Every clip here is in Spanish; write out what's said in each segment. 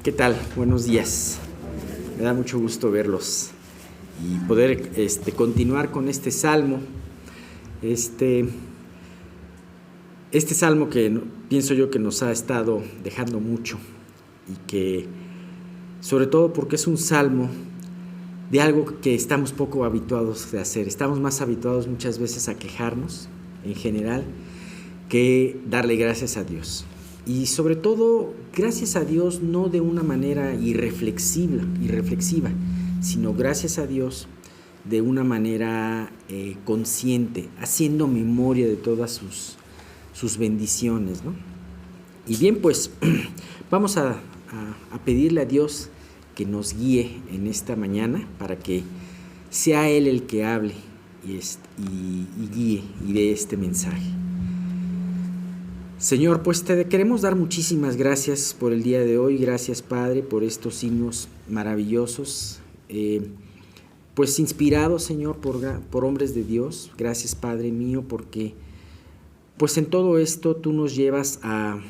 ¿Qué tal? Buenos días. Me da mucho gusto verlos y poder continuar con este salmo. Este salmo que pienso yo que nos ha estado dejando mucho y que, sobre todo porque es un salmo de algo que estamos poco habituados de hacer. Estamos más habituados muchas veces a quejarnos en general que darle gracias a Dios. Y sobre todo, gracias a Dios no de una manera irreflexiva, sino gracias a Dios de una manera consciente, haciendo memoria de todas sus bendiciones, ¿no? Y bien, pues vamos a pedirle a Dios que nos guíe en esta mañana para que sea Él el que hable y guíe y dé este mensaje. Señor, pues te queremos dar muchísimas gracias por el día de hoy. Gracias, Padre, por estos himnos maravillosos, pues inspirados, Señor, por hombres de Dios. Gracias, Padre mío, porque pues en todo esto tú nos llevas a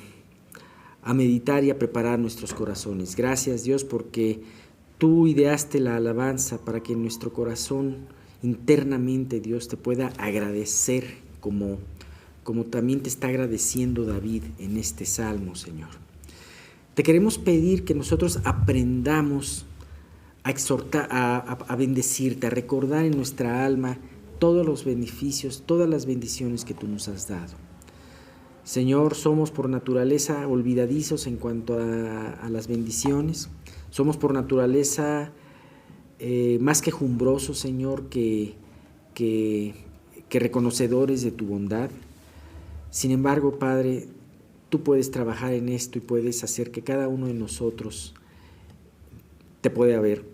meditar y a preparar nuestros corazones. Gracias, Dios, porque tú ideaste la alabanza para que nuestro corazón internamente, Dios, te pueda agradecer como también te está agradeciendo David en este salmo, Señor. Te queremos pedir que nosotros aprendamos a exhortar, a bendecirte, a recordar en nuestra alma todos los beneficios, todas las bendiciones que tú nos has dado. Señor, somos por naturaleza olvidadizos en cuanto a las bendiciones. Somos por naturaleza más quejumbrosos, Señor, que reconocedores de tu bondad. Sin embargo, Padre, tú puedes trabajar en esto y puedes hacer que cada uno de nosotros te pueda ver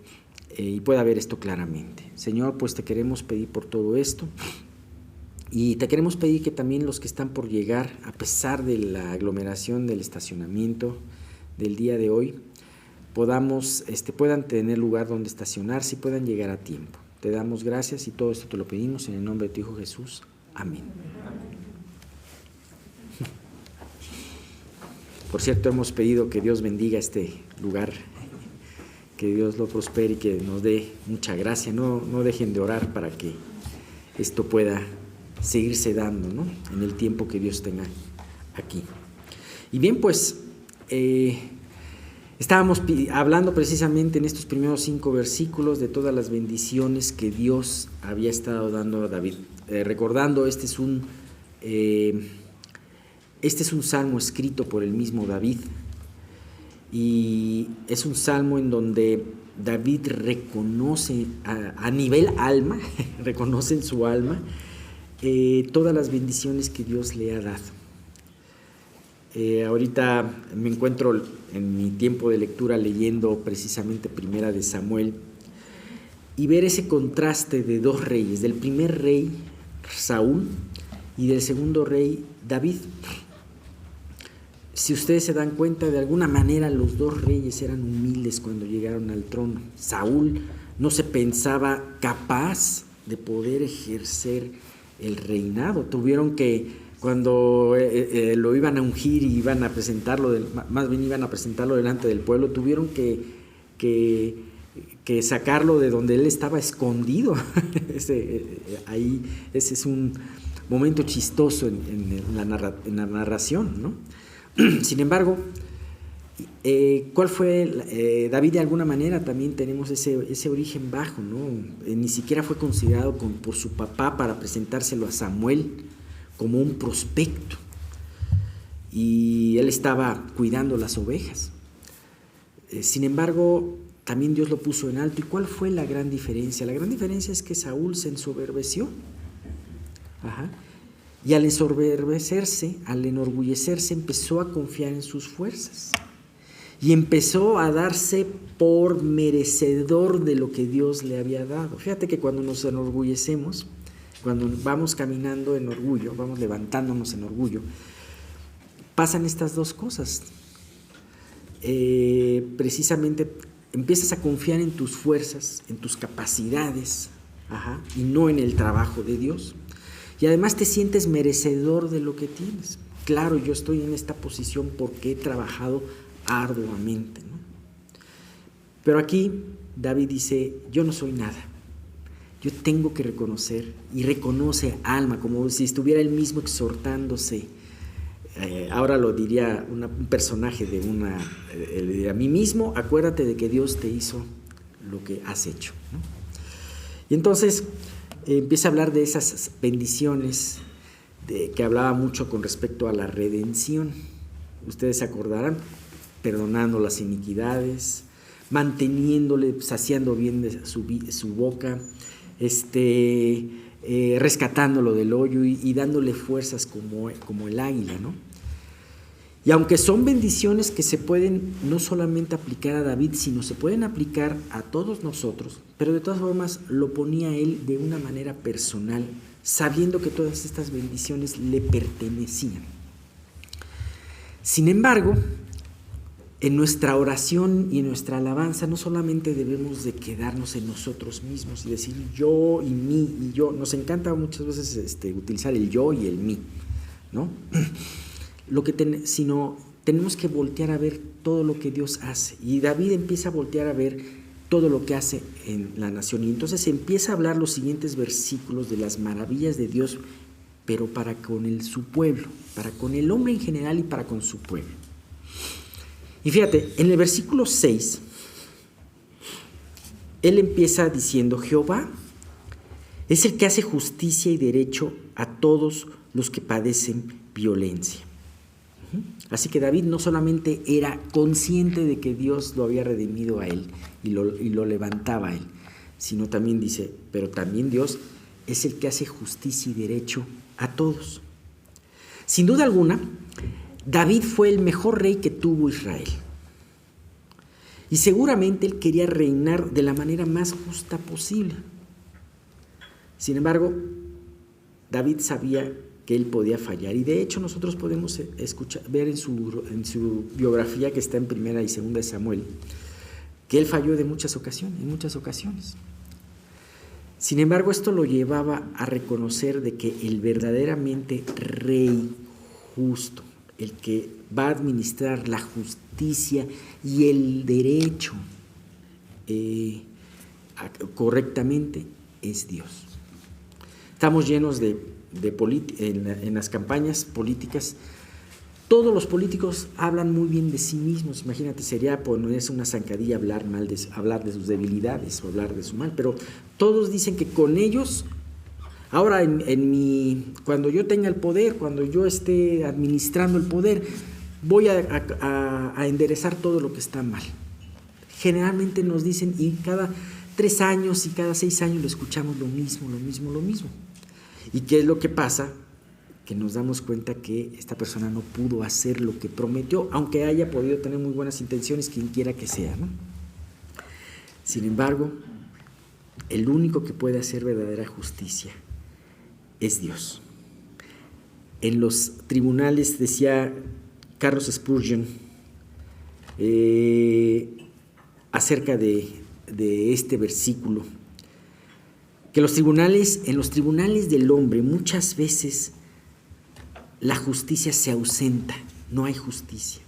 y pueda ver esto claramente. Señor, pues te queremos pedir por todo esto y te queremos pedir que también los que están por llegar, a pesar de la aglomeración del estacionamiento del día de hoy, puedan tener lugar donde estacionarse y puedan llegar a tiempo. Te damos gracias y todo esto te lo pedimos en el nombre de tu Hijo Jesús. Amén. Por cierto, hemos pedido que Dios bendiga este lugar, que Dios lo prospere y que nos dé mucha gracia. No dejen de orar para que esto pueda seguirse dando, ¿no?, en el tiempo que Dios tenga aquí. Y bien, pues estábamos hablando precisamente en estos primeros 5 versículos de todas las bendiciones que Dios había estado dando a David. Recordando, este es un salmo escrito por el mismo David y es un salmo en donde David reconoce a nivel alma, reconoce en su alma todas las bendiciones que Dios le ha dado. Ahorita me encuentro en mi tiempo de lectura leyendo precisamente Primera de Samuel y ver ese contraste de 2 reyes, del primer rey Saúl y del segundo rey David. Si ustedes se dan cuenta, de alguna manera los 2 reyes eran humildes cuando llegaron al trono. Saúl no se pensaba capaz de poder ejercer el reinado. Tuvieron que, cuando lo iban a ungir y iban a presentarlo, iban a presentarlo delante del pueblo, tuvieron que sacarlo de donde él estaba escondido. Ese es un momento chistoso en la narración, ¿no? Sin embargo, ¿cuál fue David? De alguna manera también tenemos ese origen bajo, ¿no? Ni siquiera fue considerado por su papá para presentárselo a Samuel como un prospecto, y él estaba cuidando las ovejas. Sin embargo, también Dios lo puso en alto. ¿Y cuál fue la gran diferencia? La gran diferencia es que Saúl se ensoberbeció. Y al enorgullecerse, empezó a confiar en sus fuerzas y empezó a darse por merecedor de lo que Dios le había dado. Fíjate que cuando nos enorgullecemos, cuando vamos caminando en orgullo, vamos levantándonos en orgullo, pasan estas 2 cosas. Precisamente empiezas a confiar en tus fuerzas, en tus capacidades, y no en el trabajo de Dios. Y además te sientes merecedor de lo que tienes. Claro, yo estoy en esta posición porque he trabajado arduamente, ¿no? Pero aquí David dice, yo no soy nada. Yo tengo que reconocer, y reconoce alma, como si estuviera él mismo exhortándose. Ahora lo diría un personaje de a mí mismo, acuérdate de que Dios te hizo lo que has hecho, ¿no? Y entonces empieza a hablar de esas bendiciones que hablaba mucho con respecto a la redención. Ustedes se acordarán, perdonando las iniquidades, manteniéndole, saciando bien de su boca, rescatándolo del hoyo y dándole fuerzas como el águila, ¿no? Y aunque son bendiciones que se pueden no solamente aplicar a David, sino se pueden aplicar a todos nosotros, pero de todas formas lo ponía él de una manera personal, sabiendo que todas estas bendiciones le pertenecían. Sin embargo, en nuestra oración y en nuestra alabanza no solamente debemos de quedarnos en nosotros mismos y decir yo y mí y yo. Nos encanta muchas veces utilizar el yo y el mí, ¿no? Sino tenemos que voltear a ver todo lo que Dios hace. Y David empieza a voltear a ver todo lo que hace en la nación. Y entonces empieza a hablar los siguientes versículos de las maravillas de Dios, pero para con su pueblo, para con el hombre en general y para con su pueblo. Y fíjate, en el versículo 6, él empieza diciendo, Jehová es el que hace justicia y derecho a todos los que padecen violencia. Así que David no solamente era consciente de que Dios lo había redimido a él y lo levantaba a él, sino también dice, pero también Dios es el que hace justicia y derecho a todos. Sin duda alguna, David fue el mejor rey que tuvo Israel. Y seguramente él quería reinar de la manera más justa posible. Sin embargo, David sabía que él podía fallar. Y de hecho nosotros podemos ver en su biografía, que está en 1 y 2 de Samuel, que él falló en muchas ocasiones. Sin embargo, esto lo llevaba a reconocer de que el verdaderamente rey justo, el que va a administrar la justicia y el derecho correctamente, es Dios. Estamos llenos en las campañas políticas, todos los políticos hablan muy bien de sí mismos. Imagínate, sería ponerse una zancadilla hablar de sus debilidades o hablar de su mal, pero todos dicen que con ellos, ahora cuando yo tenga el poder, cuando yo esté administrando el poder, voy a enderezar todo lo que está mal. Generalmente nos dicen, y cada 3 años y cada 6 años lo escuchamos lo mismo. ¿Y qué es lo que pasa? Que nos damos cuenta que esta persona no pudo hacer lo que prometió, aunque haya podido tener muy buenas intenciones, quien quiera que sea, ¿no? Sin embargo, el único que puede hacer verdadera justicia es Dios. En los tribunales, decía Carlos Spurgeon, acerca de este versículo, que en los tribunales del hombre muchas veces la justicia se ausenta, no hay justicia.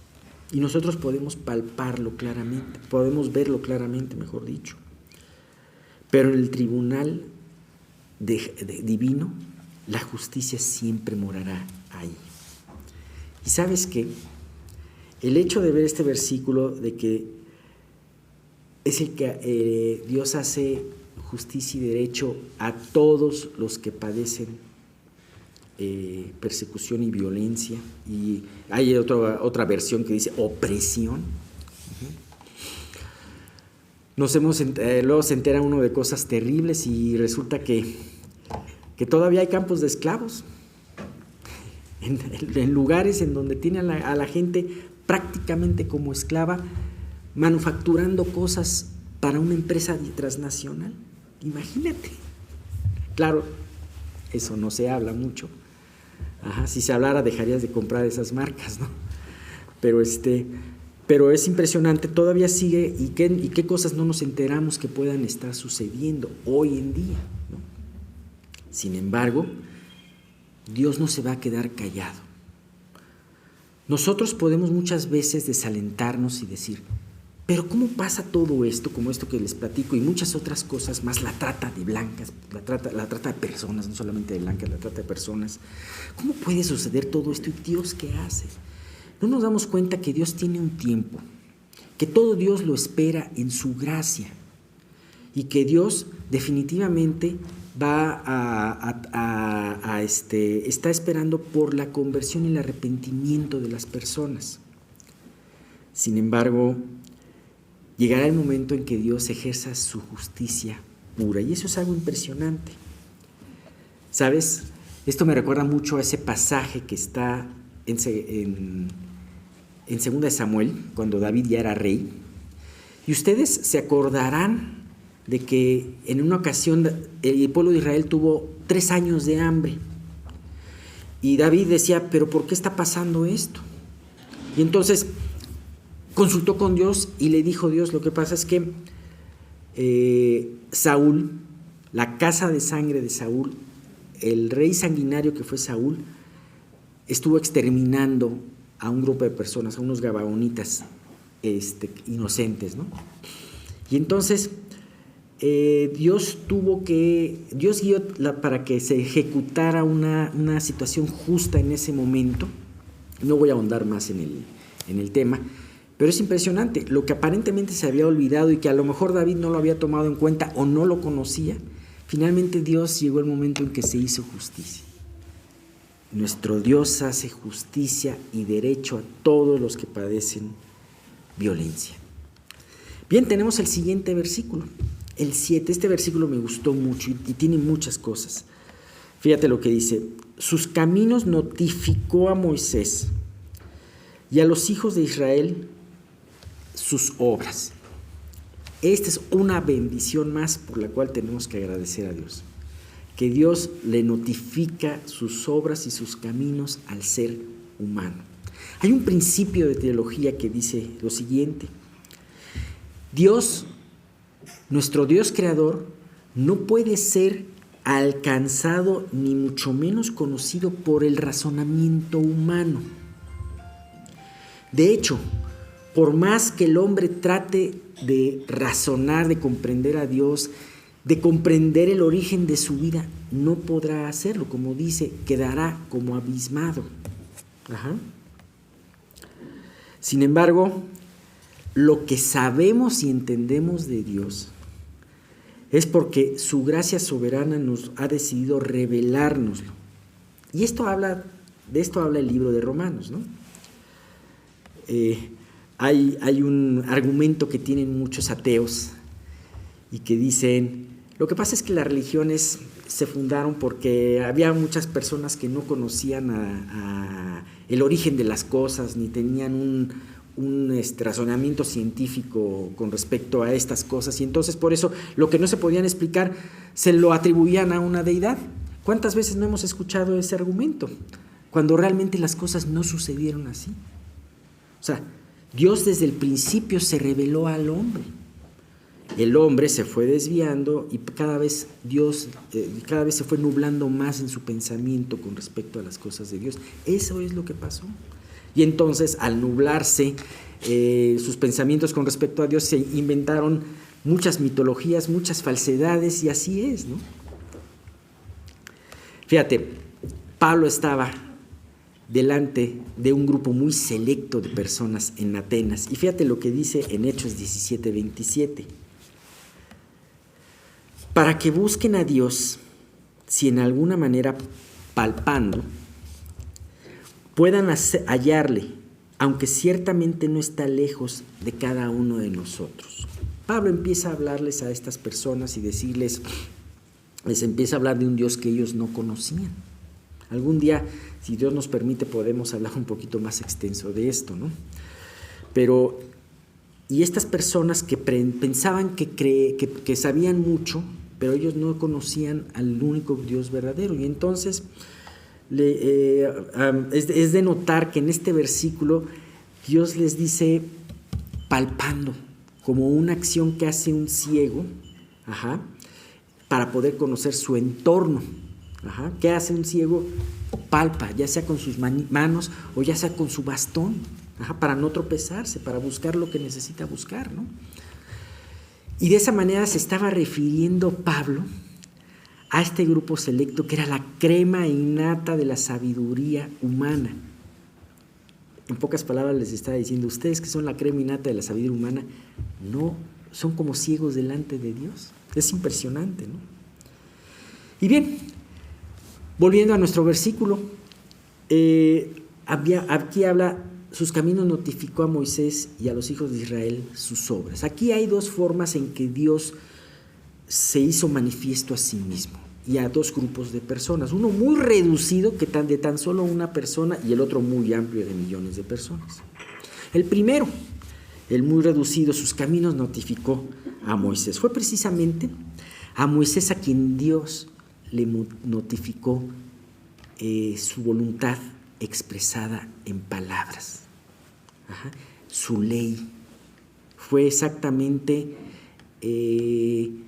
Y nosotros podemos palparlo claramente, podemos verlo claramente, mejor dicho. Pero en el tribunal divino, la justicia siempre morará ahí. ¿Y sabes qué? El hecho de ver este versículo de que es el que Dios hace justicia y derecho a todos los que padecen persecución y violencia, y hay otra versión que dice opresión. Luego se entera uno de cosas terribles y resulta que todavía hay campos de esclavos en lugares en donde tienen a la gente prácticamente como esclava, manufacturando cosas para una empresa transnacional. Imagínate. Claro, eso no se habla mucho. Si se hablara dejarías de comprar esas marcas, ¿no? Pero es impresionante, todavía sigue, y qué cosas no nos enteramos que puedan estar sucediendo hoy en día, ¿no? Sin embargo, Dios no se va a quedar callado. Nosotros podemos muchas veces desalentarnos y decir, Pero ¿cómo pasa todo esto, como esto que les platico y muchas otras cosas más, la trata de blancas, la trata de personas, no solamente de blancas, la trata de personas? ¿Cómo puede suceder todo esto y Dios qué hace? No nos damos cuenta que Dios tiene un tiempo, que todo Dios lo espera en su gracia y que Dios definitivamente está esperando por la conversión y el arrepentimiento de las personas. Sin embargo, llegará el momento en que Dios ejerza su justicia pura, y eso es algo impresionante. ¿Sabes? Esto me recuerda mucho a ese pasaje que está en 2 de Samuel, cuando David ya era rey. Y ustedes se acordarán de que en una ocasión el pueblo de Israel tuvo 3 años de hambre. Y David decía, ¿pero por qué está pasando esto? Y entonces consultó con Dios y le dijo Dios, lo que pasa es que Saúl, la casa de sangre de Saúl, el rey sanguinario que fue Saúl, estuvo exterminando a un grupo de personas, a unos gabaonitas inocentes, ¿no? Y entonces Dios guió para que se ejecutara una situación justa en ese momento. No voy a ahondar más en el tema, pero es impresionante, lo que aparentemente se había olvidado y que a lo mejor David no lo había tomado en cuenta o no lo conocía, finalmente Dios llegó el momento en que se hizo justicia. Nuestro Dios hace justicia y derecho a todos los que padecen violencia. Bien, tenemos el siguiente versículo, el 7. Este versículo me gustó mucho y tiene muchas cosas. Fíjate lo que dice: sus caminos notificó a Moisés y a los hijos de Israel sus obras. Esta es una bendición más por la cual tenemos que agradecer a Dios, que Dios le notifica sus obras y sus caminos al ser humano. Hay un principio de teología que dice lo siguiente: Dios, nuestro Dios creador, no puede ser alcanzado ni mucho menos conocido por el razonamiento humano. De hecho, por más que el hombre trate de razonar, de comprender a Dios, de comprender el origen de su vida, no podrá hacerlo. Como dice, quedará como abismado. Sin embargo, lo que sabemos y entendemos de Dios es porque su gracia soberana nos ha decidido revelárnoslo. Y de esto habla el libro de Romanos, ¿no? Hay un argumento que tienen muchos ateos y que dicen, lo que pasa es que las religiones se fundaron porque había muchas personas que no conocían el origen de las cosas, ni tenían un razonamiento científico con respecto a estas cosas, y entonces por eso lo que no se podían explicar se lo atribuían a una deidad. ¿Cuántas veces no hemos escuchado ese argumento? Cuando realmente las cosas no sucedieron así. O sea, Dios desde el principio se reveló al hombre. El hombre se fue desviando y cada vez se fue nublando más en su pensamiento con respecto a las cosas de Dios. Eso es lo que pasó. Y entonces, al nublarse sus pensamientos con respecto a Dios, se inventaron muchas mitologías, muchas falsedades, y así es, ¿no? Fíjate, Pablo estaba delante de un grupo muy selecto de personas en Atenas. Y fíjate lo que dice en Hechos 17:27. Para que busquen a Dios, si en alguna manera palpando, puedan hallarle, aunque ciertamente no está lejos de cada uno de nosotros. Pablo empieza a hablarles a estas personas y les empieza a hablar de un Dios que ellos no conocían. Algún día, si Dios nos permite, podemos hablar un poquito más extenso de esto, ¿no? Y estas personas que pensaban que sabían mucho, pero ellos no conocían al único Dios verdadero. Y entonces es de notar que en este versículo Dios les dice palpando, como una acción que hace un ciego, para poder conocer su entorno. ¿Qué hace un ciego? Palpa, ya sea con sus manos o ya sea con su bastón. para no tropezarse, para buscar lo que necesita buscar, ¿no? Y de esa manera se estaba refiriendo Pablo a este grupo selecto que era la crema innata de la sabiduría humana. En pocas palabras les estaba diciendo, ustedes que son la crema innata de la sabiduría humana, no son como ciegos delante de Dios. Es impresionante, ¿no? Y bien, volviendo a nuestro versículo, aquí habla, sus caminos notificó a Moisés y a los hijos de Israel sus obras. Aquí hay dos formas en que Dios se hizo manifiesto a sí mismo y a dos grupos de personas, uno muy reducido que de tan solo una persona y el otro muy amplio de millones de personas. El primero, el muy reducido, sus caminos notificó a Moisés. Fue precisamente a Moisés a quien Dios le notificó su voluntad expresada en palabras. Su ley fue exactamente el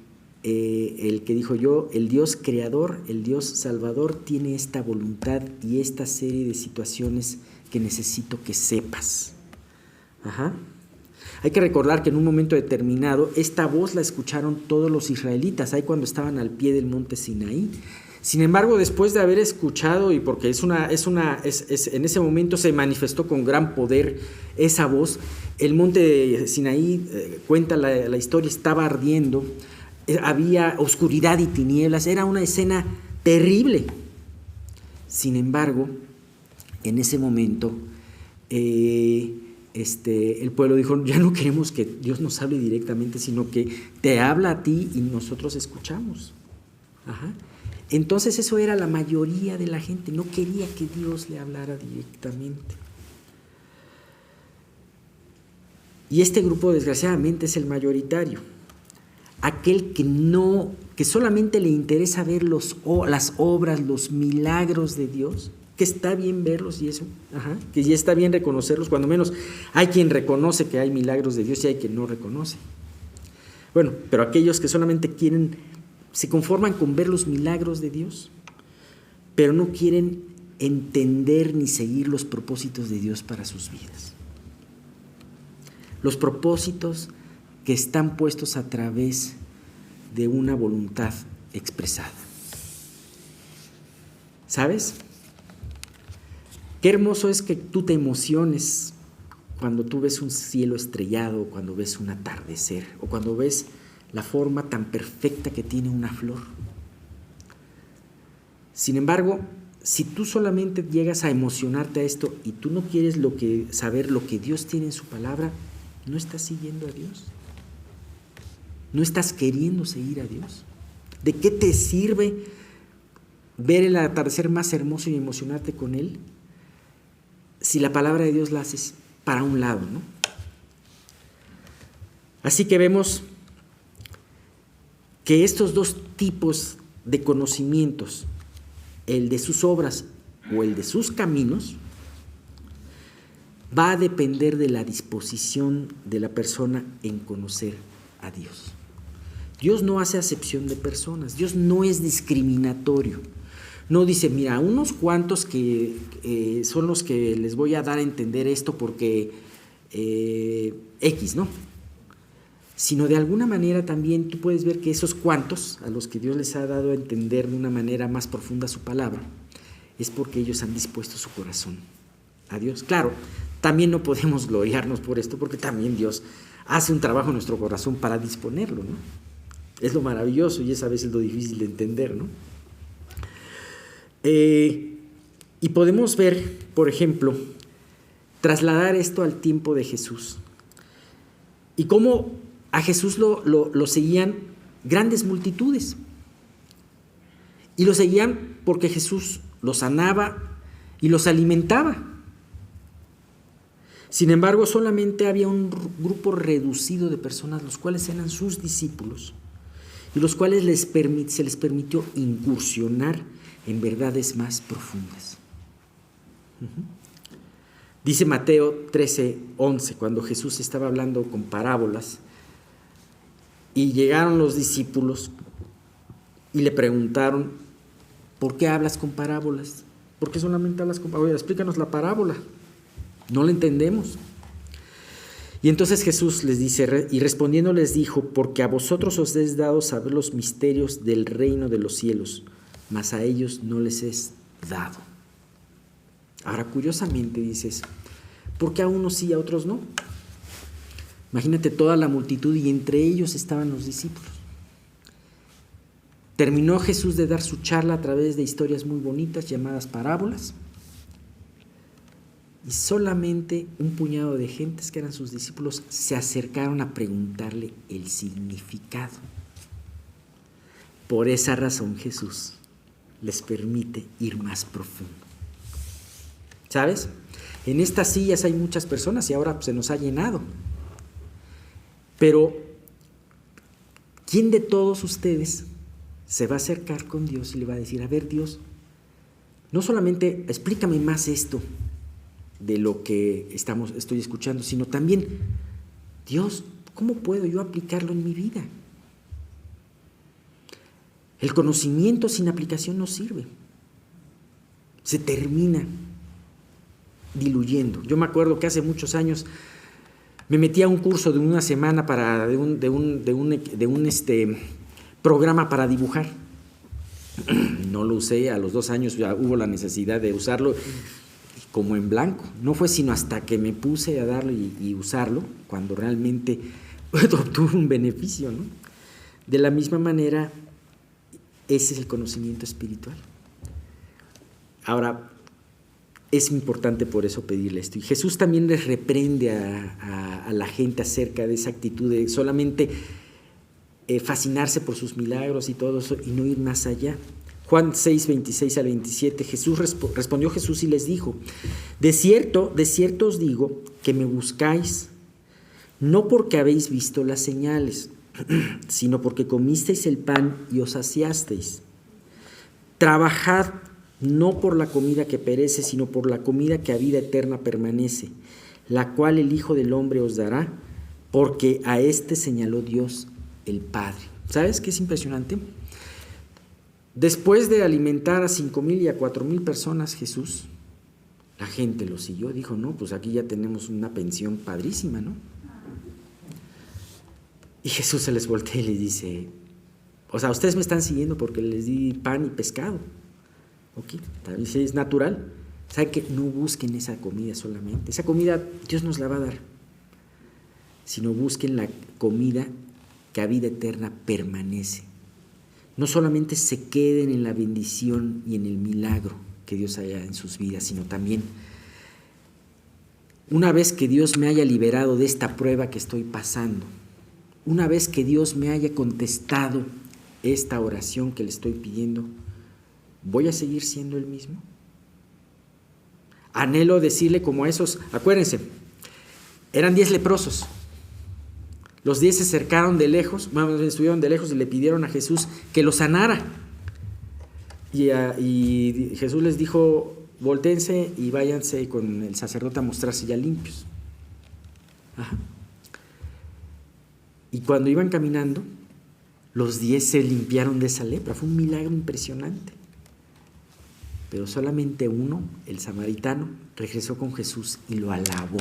que dijo yo, el Dios creador, el Dios salvador tiene esta voluntad y esta serie de situaciones que necesito que sepas. Hay que recordar que en un momento determinado esta voz la escucharon todos los israelitas, ahí cuando estaban al pie del monte Sinaí. Sin embargo, después de haber escuchado, y porque en ese momento se manifestó con gran poder esa voz, el monte Sinaí, cuenta la historia, estaba ardiendo, había oscuridad y tinieblas, era una escena terrible. Sin embargo, en ese momento, el pueblo dijo, ya no queremos que Dios nos hable directamente, sino que te habla a ti y nosotros escuchamos. Entonces eso era la mayoría de la gente, no quería que Dios le hablara directamente. Y este grupo desgraciadamente es el mayoritario, aquel que solamente le interesa ver las obras, los milagros de Dios, que está bien verlos y eso, que ya está bien reconocerlos, cuando menos hay quien reconoce que hay milagros de Dios y hay quien no reconoce. Bueno, pero aquellos que solamente se conforman con ver los milagros de Dios, pero no quieren entender ni seguir los propósitos de Dios para sus vidas. Los propósitos que están puestos a través de una voluntad expresada. ¿Sabes? Qué hermoso es que tú te emociones cuando tú ves un cielo estrellado, cuando ves un atardecer, o cuando ves la forma tan perfecta que tiene una flor. Sin embargo, si tú solamente llegas a emocionarte a esto y tú no quieres saber lo que Dios tiene en su palabra, no estás siguiendo a Dios. No estás queriendo seguir a Dios. ¿De qué te sirve ver el atardecer más hermoso y emocionarte con él si la palabra de Dios la haces para un lado, ¿no? Así que vemos que estos dos tipos de conocimientos, el de sus obras o el de sus caminos, va a depender de la disposición de la persona en conocer a Dios. Dios no hace acepción de personas, Dios no es discriminatorio. No dice, mira, unos cuantos que son los que les voy a dar a entender esto porque X, ¿no? Sino de alguna manera también tú puedes ver que esos cuantos a los que Dios les ha dado a entender de una manera más profunda su palabra, es porque ellos han dispuesto su corazón a Dios. Claro, también no podemos gloriarnos por esto porque también Dios hace un trabajo en nuestro corazón para disponerlo, ¿no? Es lo maravilloso y es a veces lo difícil de entender, ¿no? Y podemos ver, por ejemplo, trasladar esto al tiempo de Jesús y cómo a Jesús lo seguían grandes multitudes y lo seguían porque Jesús los sanaba y los alimentaba. Sin embargo, solamente había un grupo reducido de personas, los cuales eran sus discípulos y los cuales se les permitió incursionar en verdades más profundas. Dice Mateo 13:11, cuando Jesús estaba hablando con parábolas y llegaron los discípulos y le preguntaron, ¿por qué hablas con parábolas? ¿Por qué solamente hablas con parábolas? Explícanos la parábola. No lo entendemos. Y entonces Jesús les dice, y respondiendo les dijo, porque a vosotros os es dado saber los misterios del reino de los cielos, mas a ellos no les es dado. Ahora, curiosamente dices, ¿por qué a unos sí y a otros no? Imagínate toda la multitud y entre ellos estaban los discípulos. Terminó Jesús de dar su charla a través de historias muy bonitas llamadas parábolas. Y solamente un puñado de gentes que eran sus discípulos se acercaron a preguntarle el significado. Por esa razón Jesús les permite ir más profundo. ¿Sabes? En estas sillas hay muchas personas y ahora se nos ha llenado. Pero, ¿quién de todos ustedes se va a acercar con Dios y le va a decir, a ver no solamente explícame más esto de lo que estoy escuchando, sino también, Dios, ¿cómo puedo yo aplicarlo en mi vida? El conocimiento sin aplicación no sirve. Se termina diluyendo. Yo me acuerdo que hace muchos años me metí a un curso de una semana de un programa para dibujar. No lo usé, a los 2 años ya hubo la necesidad de usarlo como en blanco. No fue sino hasta que me puse a darlo y usarlo, cuando realmente obtuve un beneficio, ¿no? De la misma manera, ese es el conocimiento espiritual. Ahora, es importante por eso pedirle esto. Y Jesús también les reprende a la gente acerca de esa actitud de solamente fascinarse por sus milagros y todo eso y no ir más allá. Juan 6, 26 al 27, respondió Jesús y les dijo, de cierto os digo que me buscáis, no porque habéis visto las señales, sino porque comisteis el pan y os saciasteis. Trabajad no por la comida que perece, sino por la comida que a vida eterna permanece, la cual el Hijo del Hombre os dará, porque a éste señaló Dios el Padre. ¿Sabes qué es impresionante? Después de alimentar a 5,000 y a 4,000 personas, Jesús, la gente lo siguió, dijo, no, pues aquí ya tenemos una pensión padrísima, ¿no? Y Jesús se les voltea y les dice, o sea, ustedes me están siguiendo porque les di pan y pescado. Ok, también es natural. ¿Saben qué? No busquen esa comida solamente. Esa comida Dios nos la va a dar. Sino busquen la comida que a vida eterna permanece. No solamente se queden en la bendición y en el milagro que Dios haya en sus vidas, sino también una vez que Dios me haya liberado de esta prueba que estoy pasando, una vez que Dios me haya contestado esta oración que le estoy pidiendo, ¿voy a seguir siendo el mismo? Anhelo decirle como a esos, acuérdense, eran 10 leprosos. Los 10 se acercaron de lejos, estuvieron de lejos y le pidieron a Jesús que los sanara. Y Jesús les dijo, voltéense y váyanse con el sacerdote a mostrarse ya limpios. Ajá. Y cuando iban caminando, los 10 se limpiaron de esa lepra. Fue un milagro impresionante. Pero solamente uno, el samaritano, regresó con Jesús y lo alabó.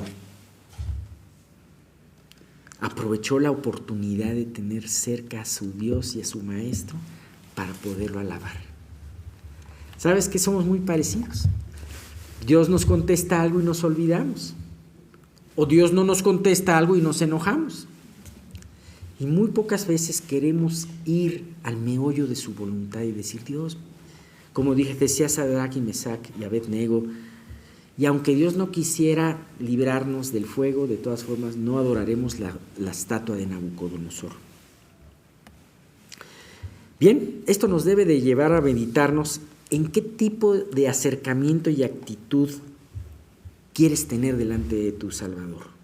Aprovechó la oportunidad de tener cerca a su Dios y a su Maestro para poderlo alabar. ¿Sabes que somos muy parecidos? Dios nos contesta algo y nos olvidamos. O Dios no nos contesta algo y nos enojamos. Y muy pocas veces queremos ir al meollo de su voluntad y decir, Dios, como decía Sadrach y Mesach y Abednego, y aunque Dios no quisiera librarnos del fuego, de todas formas no adoraremos la estatua de Nabucodonosor. Bien, esto nos debe de llevar a meditarnos en qué tipo de acercamiento y actitud quieres tener delante de tu Salvador.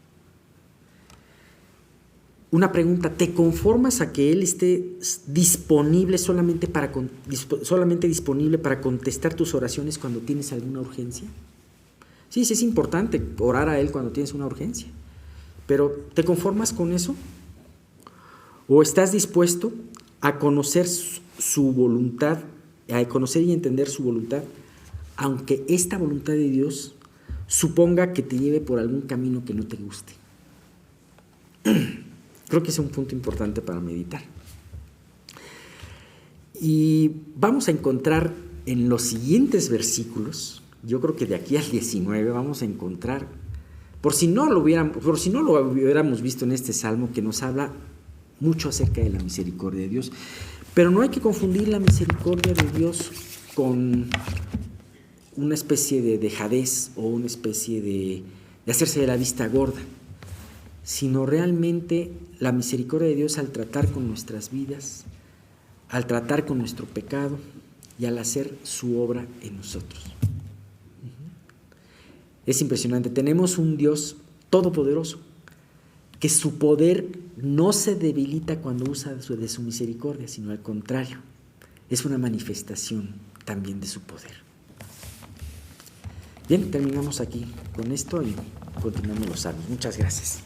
Una pregunta, ¿te conformas a que Él esté disponible solamente disponible para contestar tus oraciones cuando tienes alguna urgencia? Sí, es importante orar a Él cuando tienes una urgencia, pero ¿te conformas con eso? ¿O estás dispuesto a conocer su voluntad, a conocer y entender su voluntad, aunque esta voluntad de Dios suponga que te lleve por algún camino que no te guste. Creo que es un punto importante para meditar. Y vamos a encontrar en los siguientes versículos, yo creo que de aquí al 19 vamos a encontrar, por si no lo hubiéramos visto en este salmo, que nos habla mucho acerca de la misericordia de Dios. Pero no hay que confundir la misericordia de Dios con una especie de dejadez o una especie de hacerse de la vista gorda, sino realmente la misericordia de Dios al tratar con nuestras vidas, al tratar con nuestro pecado y al hacer su obra en nosotros. Es impresionante. Tenemos un Dios todopoderoso, que su poder no se debilita cuando usa de su misericordia, sino al contrario, es una manifestación también de su poder. Bien, terminamos aquí con esto y continuamos los salmos. Muchas gracias.